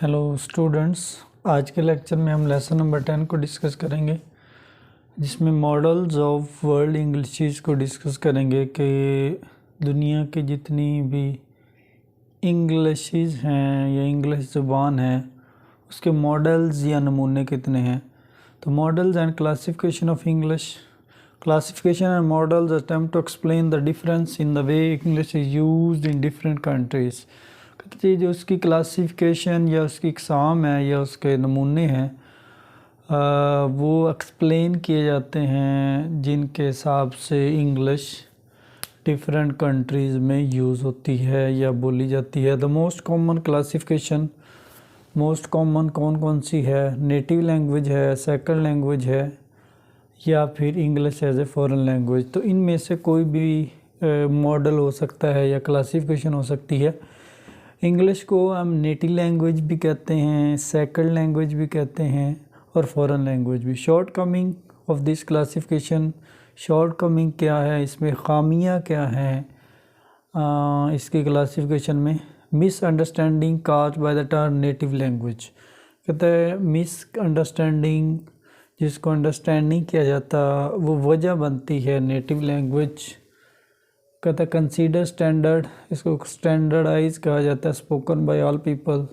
Hello students, आज के lecture में हम लेसन नंबर 10 को डिस्कस करेंगे, जिसमें मॉडल्स ऑफ वर्ल्ड इंग्लिश को डिस्कस करेंगे कि दुनिया की जितनी भी इंग्लिशेस हैं या इंग्लिश ज़ुबान है उसके मॉडल्स या नमूने कितने हैं। तो models and classification of English, classification and models attempt to explain the difference in the way English is used in different countries। कहते हैं जो उसकी क्लासिफिकेशन या उसकी इकसाम है या उसके नमूने हैं वो एक्सप्लेन किए जाते हैं जिनके हिसाब से इंग्लिश डिफरेंट कंट्रीज़ में यूज़ होती है या बोली जाती है। The most common classification, most common कौन कौन सी है? नेटिव लैंग्वेज है, सेकंड लैंग्वेज है या फिर English as a foreign language. तो इनमें से कोई भी मॉडल हो सकता है या क्लासिफिकेशन हो सकती है। इंग्लिश को हम नेटिव लैंग्वेज भी कहते हैं, सेकंड लैंग्वेज भी कहते हैं और फॉरेन लैंग्वेज भी। Short coming of this classification, short coming क्या है, इसमें खामियां क्या हैं इसकी क्लासिफिकेशन में? Misunderstanding caused by the term native language. कहते हैं मिसअंडरस्टैंडिंग, जिसको अंडरस्टैंडिंग किया जाता वो वजह बनती है नेटिव लैंग्वेज। कहता है कंसीडर स्टैंडर्ड, इसको स्टैंडर्डाइज कहा जाता है। स्पोकन बाय ऑल पीपल,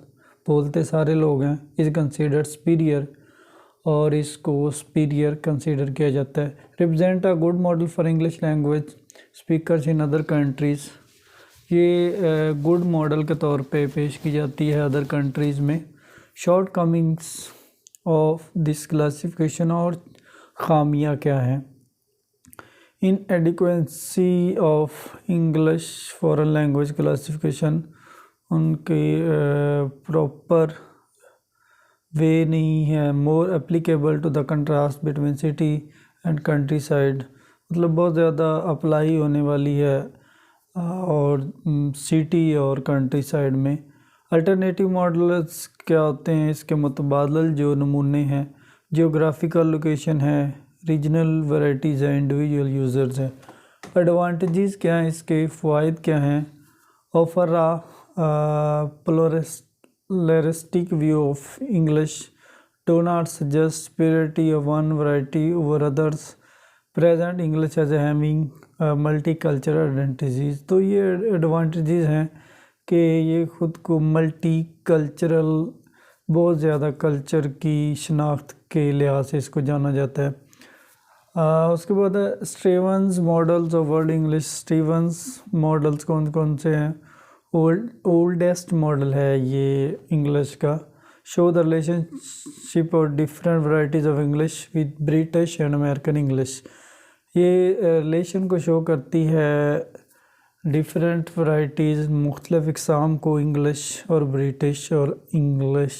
बोलते सारे लोग हैं। इज़ कंसीडर्ड सुपीरियर, और इसको सुपीरियर कंसीडर किया जाता है। Represent a good model for English language speakers in other countries, ये गुड मॉडल के तौर पे पेश की जाती है अदर कंट्रीज़ में। Shortcomings of this classification, और खामियां क्या हैं? Inadequacy of English foreign language classification, उनकी प्रॉपर वे नहीं है। More applicable to the contrast between city and countryside, मतलब बहुत ज़्यादा अप्लाई होने वाली है और सिटी और कंट्री साइड में। अल्टरनेटिव मॉडल्स क्या होते हैं? इसके मुतबादल जो नमूने हैं। जियोग्राफिकल लोकेशन है, रीजनल वैराइटीज़ हैं, इंडिविजुअल यूज़र्स हैं। एडवांटेजेस क्या हैं इसके, फ़वाइद क्या हैं? Offer pluralistic view of English, do not suggest superiority of one variety over others, present English as having multicultural identities. तो ये एडवांटेजेस हैं कि ये ख़ुद को मल्टी कल्चरल, बहुत ज़्यादा कल्चर की शनाख्त के लिहाज से इसको जाना जाता है। उसके बाद Stevens models of world English. Stevens models कौन कौन से हैं? ओल्डेस्ट मॉडल है ये इंग्लिश का। Show the relationship of different varieties of English with British and American English, ये रिलेशन को शो करती है डिफरेंट वैराइटीज़, मुख्तलिफ इक़साम को, इंग्लिश और ब्रिटिश और इंग्लिश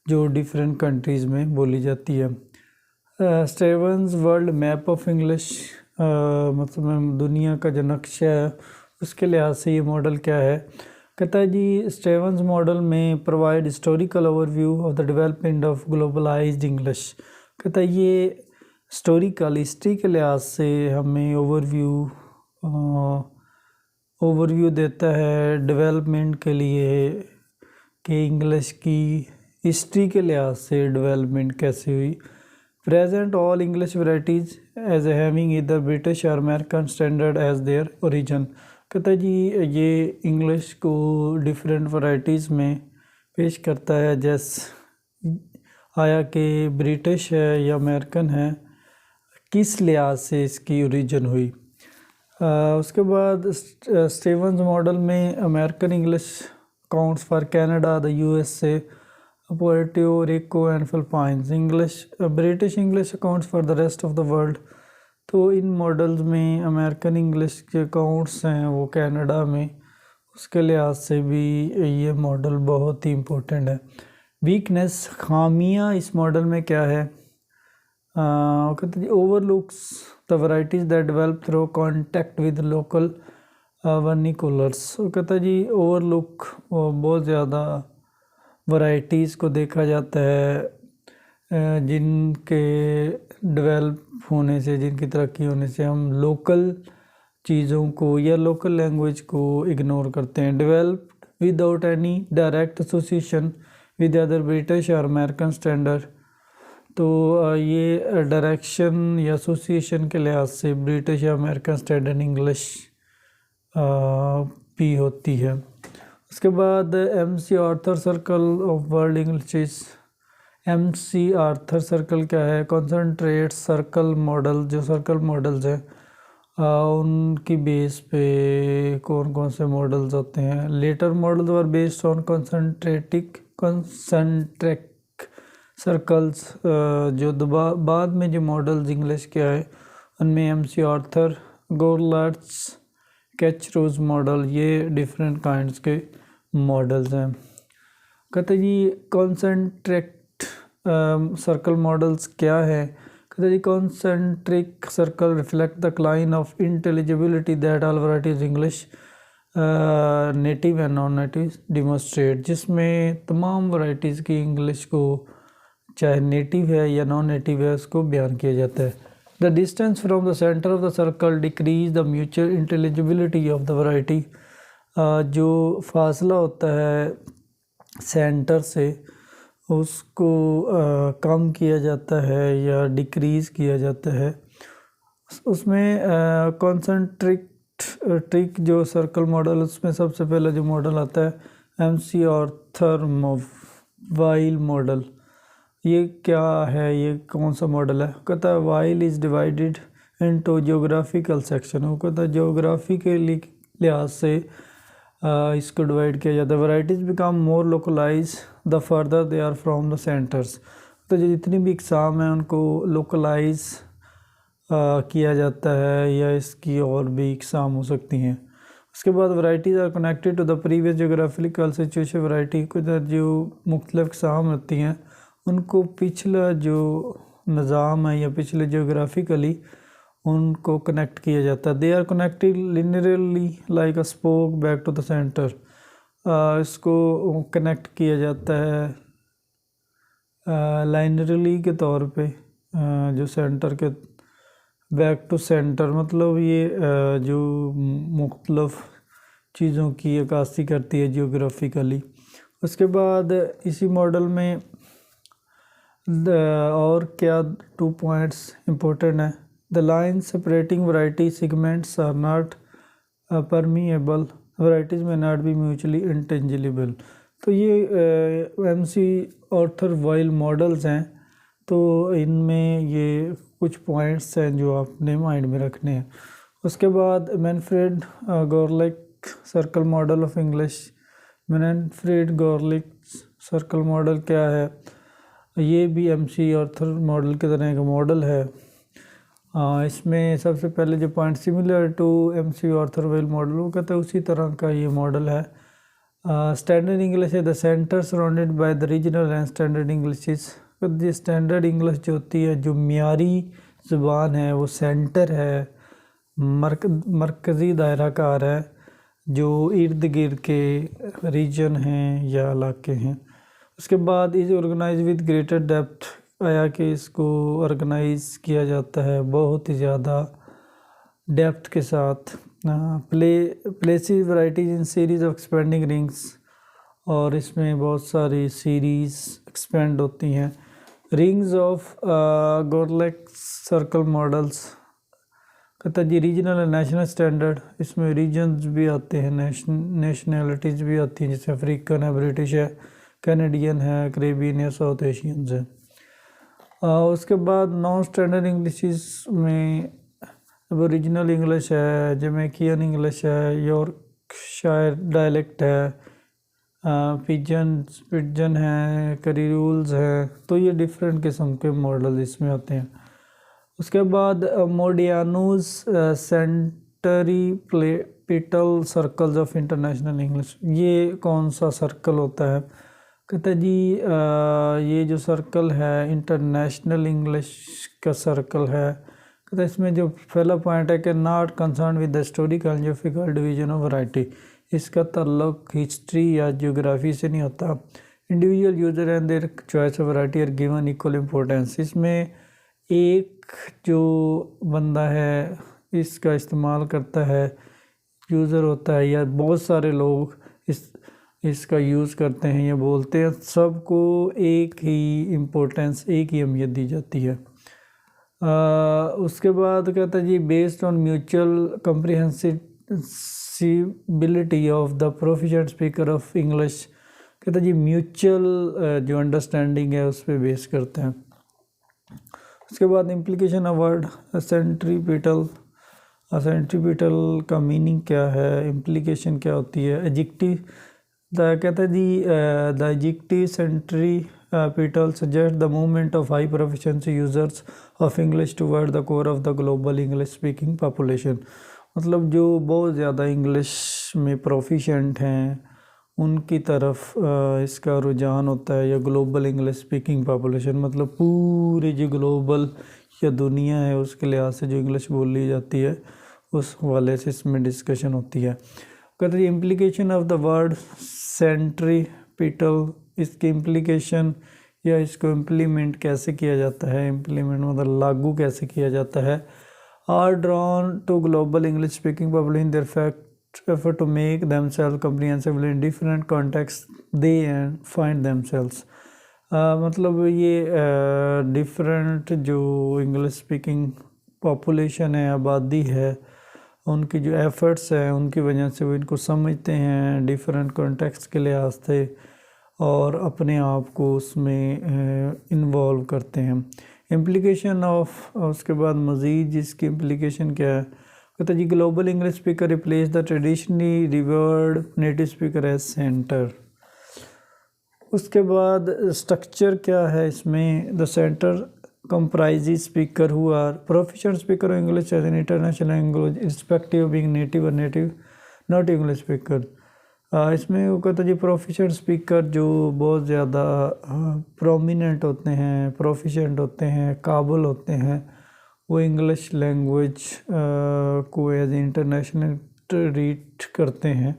जो डिफरेंट कंट्रीज़ में बोली जाती है। Stevens world map of English, मतलब दुनिया का जो नक्शा है उसके लिहाज से ये मॉडल क्या है? कहता है जी स्टीवंस मॉडल में provide historical overview of the development of globalised English. कहता है ये हिस्टोरिकल, हिस्ट्री के लिहाज से हमें ओवरव्यू देता है डेवलपमेंट के लिए कि इंग्लिश की हिस्ट्री के लिहाज से डेवलपमेंट कैसे हुई। Present all English varieties as having either British और American standard as their origin. कहता है जी ये इंग्लिश को डिफरेंट वैराइटीज़ में पेश करता है, जैसे आया कि ब्रिटिश है या अमेरिकन है, किस लिहाज से इसकी ओरिजिन हुई। उसके बाद स्टीवंस मॉडल में American English accounts for Canada, the USA, Puerto Rico and Philippines। English British English accounts for the rest of the world. तो इन मॉडल्स में अमेरिकन इंग्लिश के अकाउंट्स हैं वो कनाडा में, उसके लिहाज से भी ये मॉडल बहुत ही इम्पोर्टेंट है। वीकनेस, खामियां इस मॉडल में क्या है? कहते हैं overlooks the varieties that develop through contact with local vernaculars. कहता है जी ओवरलुक, बहुत ज़्यादा वैराइटीज़ को देखा जाता है जिनके डेवलप होने से, जिनकी तरक्की होने से हम लोकल चीज़ों को या लोकल लैंग्वेज को इग्नोर करते हैं। Develop without any direct association with other British और अमेरिकन स्टैंडर्ड। तो ये डायरेक्शन या एसोसिएशन के लिहाज से ब्रिटिश या अमेरिकन स्टैंडर्ड इंग्लिश भी होती है। उसके बाद MC Arthur circle of world English. MC Arthur circle क्या है? कॉन्सेंट्रेट सर्कल मॉडल, जो सर्कल मॉडल्स हैं उनकी बेस पे कौन कौन से मॉडल्स होते हैं। Latter models are based on concentric circles. जो बाद में जो मॉडल्स इंग्लिश के आए उनमें MC Arthur, Gorlach's, Kachru's model, ये डिफरेंट काइंड्स के मॉडल्स हैं। कहते जी कॉन्सेंट्रिक सर्कल मॉडल्स क्या है? कहते जी concentric circle reflect the cline of intelligibility that all varieties English native and non native demonstrate, जिसमें तमाम वैराइटीज़ की इंग्लिश को चाहे नेटिव है या नॉन नेटिव है उसको बयान किया जाता है। The distance from the centre of the circle decrease the mutual intelligibility of the variety. जो फासला होता है सेंटर से उसको कम किया जाता है या डिक्रीज़ किया जाता है। उसमें कॉन्सेंट्रिक जो सर्कल मॉडल, उसमें सबसे पहले जो मॉडल आता है MC आर्थर वाइल मॉडल। ये क्या है? ये कौन सा मॉडल है? कहता है while is divided into geographical section. वो कहता है ज्योग्राफी के लिहाज से इसको डिवाइड किया जाता है। Varieties become more localize the further they are from the centres. तो जो जितनी भी इकसाम हैं उनको लोकलाइज किया जाता है या इसकी और भी इकसाम हो सकती हैं। उसके बाद varieties are connected to the previous geographical situation. Variety को जो मुख्तलिफ इकसाम होती हैं उनको पिछला जो निज़ाम है या पिछले जोग्राफिकली उनको कनेक्ट किया जाता है। They are connected linearly like a spoke back to the centre. इसको कनेक्ट किया जाता है लाइनरली के तौर पे, जो सेंटर के बैक टू सेंटर, मतलब ये जो मुख्तलिफ चीज़ों की अक्कासी करती है जियोग्राफिकली। उसके बाद इसी मॉडल में और क्या 2 पॉइंट्स इम्पोर्टेंट है। The line separating variety segments are not permeable, varieties में नॉट बी म्यूचुअली इंटेंजिबल। तो ये MC आर्थर वाइल मॉडल्स हैं। तो इनमें ये कुछ पॉइंट्स हैं जो आपने माइंड में रखने हैं। उसके बाद Manfred Gorlach circle model of English. Manfred Gorlach circle model क्या है? ये भी MC आर्थर मॉडल की तरह का मॉडल है। इसमें सबसे पहले जो point similar to MC Arthur wheel model, वो कहता है उसी तरह का ये मॉडल है। स्टैंडर्ड इंग्लिश है the centre surrounded by the regional and standard English. जो स्टैंडर्ड इंग्लिश जो होती है, जो मियारी ज़ुबान है, वो सेंटर है, मरकज़ी दायराकार है, जो इर्द गिर्द के रीजन हैं या इलाके हैं। उसके बाद is organize with greater depth आया कि इसको ऑर्गेनाइज किया जाता है बहुत ही ज़्यादा डेप्थ के साथ। Places varieties in series of expanding rings, और इसमें बहुत सारी सीरीज़ एक्सपेंड होती हैं। रिंग्स ऑफ गोरलिक सर्कल मॉडल्स कहता जी रीजनल एंड नेशनल स्टैंडर्ड, इसमें रीजन्स भी आते हैं, नेशनैलिटीज़ भी आती हैं, जैसे अफ्रीकन है, ब्रिटिश है, कैनेडियन है, करेबियन है, साउथ एशियंस है। उसके बाद नॉन स्टैंडर्ड इंग्लिश में ओरिजिनल इंग्लिश है, जमैकियन इंग्लिश है, यॉर्कशायर डायलेक्ट है, पिजन है, करीरूल्स है। तो ये डिफरेंट किस्म के मॉडल इसमें आते हैं। उसके बाद मोडियानोज सेंटरीपिटल सर्कल्स ऑफ इंटरनेशनल इंग्लिश, ये कौन सा सर्कल होता है? कहता है जी ये जो सर्कल है इंटरनेशनल इंग्लिश का सर्कल है। कहता है इसमें जो पहला पॉइंट है कि not concern with the historical geographical division of variety, इसका ताल्लुक हिस्ट्री या जियोग्राफी से नहीं होता। Individual user and their choice of variety are given equal importance, इसमें एक जो बंदा है इसका इस्तेमाल करता है, यूज़र होता है, या बहुत सारे लोग इसका यूज़ करते हैं या बोलते हैं, सबको एक ही इम्पोर्टेंस, एक ही अहमियत दी जाती है। उसके बाद कहता है जी based on mutual comprehensibility of the proficient speaker of English, कहता है जी म्यूचुअल जो अंडरस्टैंडिंग है उस पर बेस करते हैं। उसके बाद implication of word centripetal, centripetal का मीनिंग क्या है, इम्प्लीकेशन क्या होती है। एडजेक्टिव कहता है जी the adjective centripetal suggest the movement of high proficiency users of English toward the core of the global English speaking population, मतलब जो बहुत ज़्यादा इंग्लिश में प्रोफिशिएंट हैं उनकी तरफ इसका रुझान होता है, या ग्लोबल इंग्लिश स्पीकिंग पॉपुलेशन मतलब पूरे जो ग्लोबल या दुनिया है उसके लिहाज से जो इंग्लिश बोली जाती है उस हवाले से इसमें डिस्कशन होती है। कहते हैं implication of the word centripetal, इसकी इम्प्लीकेशन या इसको इम्प्लीमेंट कैसे किया जाता है, इम्प्लीमेंट मतलब लागू कैसे किया जाता है। Are drawn to global English speaking population their fact effort to make themselves comprehensible in different contexts they and find themselves, मतलब ये डिफरेंट जो इंग्लिश स्पीकिंग पॉपुलेशन है, आबादी है, उनकी जो एफर्ट्स हैं उनकी वजह से वो इनको समझते हैं डिफरेंट कॉन्टेक्स्ट के लिहाज से और अपने आप को उसमें इन्वॉल्व करते हैं। इम्प्लीकेशन ऑफ, उसके बाद मज़ीद जिसकी इम्प्लीकेशन क्या है, कहता है जी global English speaker replace the traditionally revered native speaker as centre. उसके बाद स्ट्रक्चर क्या है इसमें, the centre comprise speaker who are proficient speaker of English as an international language respective being native और नेटिव नॉट इंग्लिश स्पीकर। इसमें वो कहता है जी प्रोफिशिएंट स्पीकर जो बहुत ज़्यादा प्रोमिनेंट होते हैं, प्रोफिशिएंट होते हैं, काबिल होते हैं, वो इंग्लिश लैंग्वेज को एज इंटरनेशनल ट्रीट करते हैं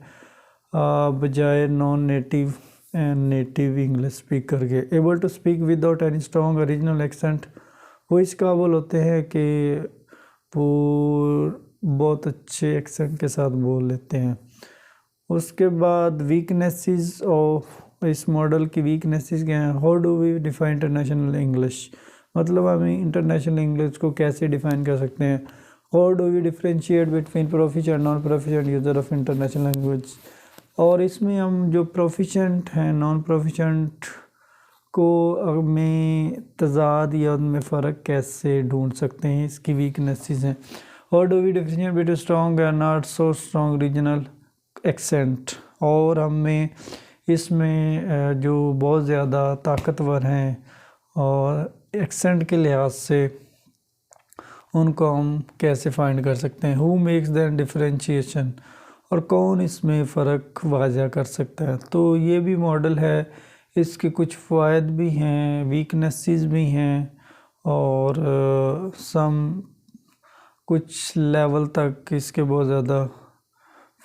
बजाय non native and native English speaker के। Able to speak without any strong original accent, वो इस काबिल होते हैं कि वो बहुत अच्छे एक्सेंट के साथ बोल लेते हैं। उसके बाद वीकनेसेस ऑफ इस मॉडल की वीकनेसेस क्या हैं। How do we define international English, मतलब हम इंटरनेशनल इंग्लिश को कैसे डिफाइन कर सकते हैं। How do we differentiate between proficient non proficient user of international language, और इसमें हम जो प्रोफिशिएंट हैं नॉन प्रोफिशिएंट को में तजाद या उनमें फ़र्क कैसे ढूंढ सकते हैं, इसकी वीकनेसेस हैं। How do we differentiate between strong and not so strong regional accent, और हमें इसमें जो बहुत ज़्यादा ताकतवर हैं और एक्सेंट के लिहाज से उनको हम कैसे फाइंड कर सकते हैं। हु मेक्स दैन डिफरेंशिएशन, और कौन इसमें फ़र्क वाज़ा कर सकता है। तो ये भी मॉडल है, इसके कुछ फ़ायदे भी हैं, वीकनेसेस भी हैं, और कुछ लेवल तक इसके बहुत ज़्यादा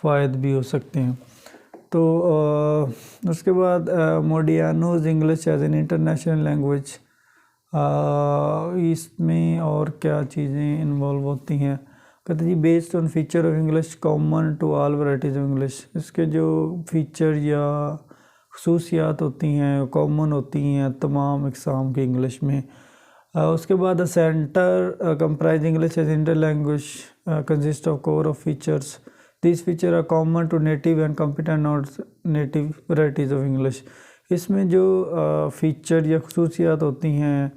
फ़ायदे भी हो सकते हैं। तो उसके बाद Modiano's English as an international language, इसमें और क्या चीज़ें इन्वॉल्व होती हैं। कहते जी based on feature of English common to all varieties of English, इसके जो फीचर या खसूसियात होती हैं कॉमन होती हैं तमाम इकसाम की इंग्लिश में। उसके बाद centre comprise English as inter language consist of core of features, this feature are common to native and competent not native varieties of English. इसमें जो फीचर या खसूसियात होती हैं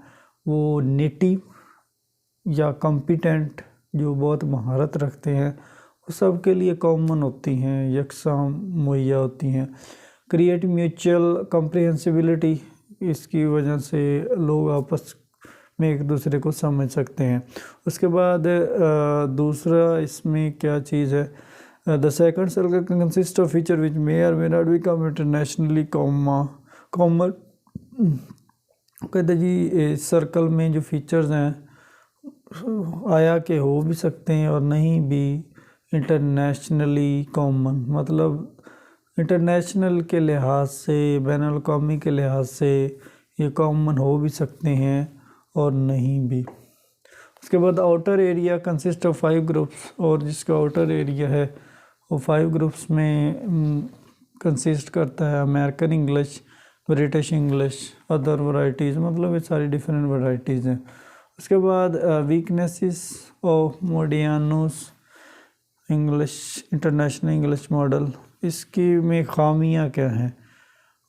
वो नेटिव या कॉम्पिटेंट जो बहुत महारत रखते हैं वो सब के लिए कॉमन होती हैं, यकसां मुहैया होती हैं। क्रिएट म्यूचुअल कम्प्रिहेंसिबिलिटी, इसकी वजह से लोग आपस में एक दूसरे को समझ सकते हैं। उसके बाद दूसरा इसमें क्या चीज़ है, the second circle consist of feature which may or may not become internationally common. कहते जी इस सर्कल में जो फीचर्स हैं आया के हो भी सकते हैं और नहीं भी इंटरनेशनली कॉमन, मतलब इंटरनेशनल के लिहाज से, बैनुल अक़वामी के लिहाज से ये कॉमन हो भी सकते हैं और नहीं भी। उसके बाद outer area consist of 5 groups, और जिसका आउटर एरिया है वो 5 ग्रुप्स में कंसिस्ट करता है American English, British English, other varieties, मतलब ये सारी डिफरेंट वैराइटीज़ हैं। उसके बाद weaknesses of Modiano's English international English model, इसकी में खामियां क्या हैं।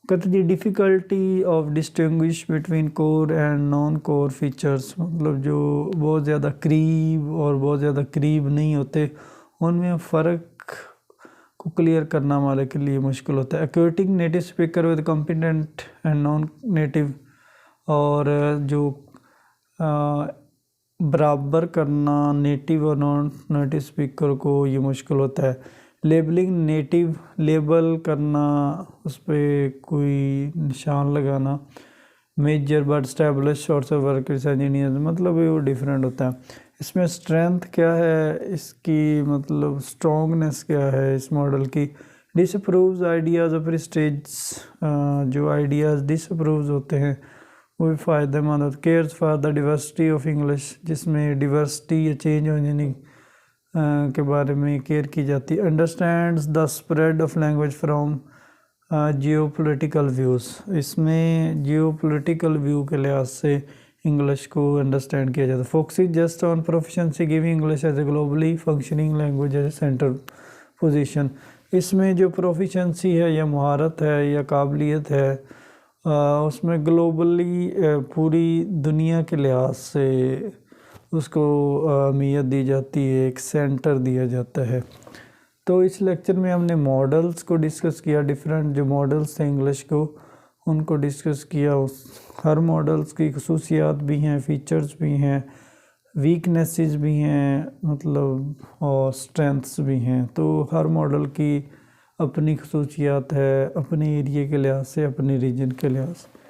कहते the difficulty of distinguish between core and non core features, मतलब जो बहुत ज़्यादा करीब और बहुत ज़्यादा करीब नहीं होते उनमें फ़र्क को क्लियर करना हमारे के लिए मुश्किल होता है। Equating native speaker with competent and non native, और जो बराबर करना नेटिव और नॉन नेटिव स्पीकर को, ये मुश्किल होता है। लेबलिंग नेटिव, लेबल करना, उस पर कोई निशान लगाना। Major but establish source of workers engineers, मतलब वो डिफरेंट होता है। इसमें स्ट्रेंथ क्या है इसकी, मतलब स्ट्रॉन्गनेस क्या है इस मॉडल की। डिसअप्रूव्स आइडियाज़ ऑफ स्टेज, जो आइडियाज़ डिसअप्रूव्स होते हैं वो भी फ़ायदेमंद होते। Cares for the diversity of English, जिसमें डिवर्सिटी या चेंज होने के बारे में केयर की जाती है। Understands the spread of language from geopolitical views, इसमें जियोपॉलिटिकल व्यू के लिहाज से इंग्लिश को अंडरस्टैंड किया जाता है। Focusing just on proficiency, giving English as a globally functioning language as a central position, इसमें जो प्रोफिशिएंसी है या महारत है या काबिलियत है उसमें ग्लोबली पूरी दुनिया के लिहाज से उसको अहमियत दी जाती है, एक सेंटर दिया जाता है। तो इस लेक्चर में हमने मॉडल्स को डिस्कस किया, डिफरेंट जो मॉडल्स थे इंग्लिश को उनको डिस्कस किया। उस हर मॉडल्स की खसूसियात भी हैं, फीचर्स भी हैं, वीकनेसेस भी हैं, मतलब और स्ट्रेंथ्स भी हैं। तो हर मॉडल की अपनी खसूसियात है, अपने एरिया के लिहाज से, अपने रीजन के लिहाज से।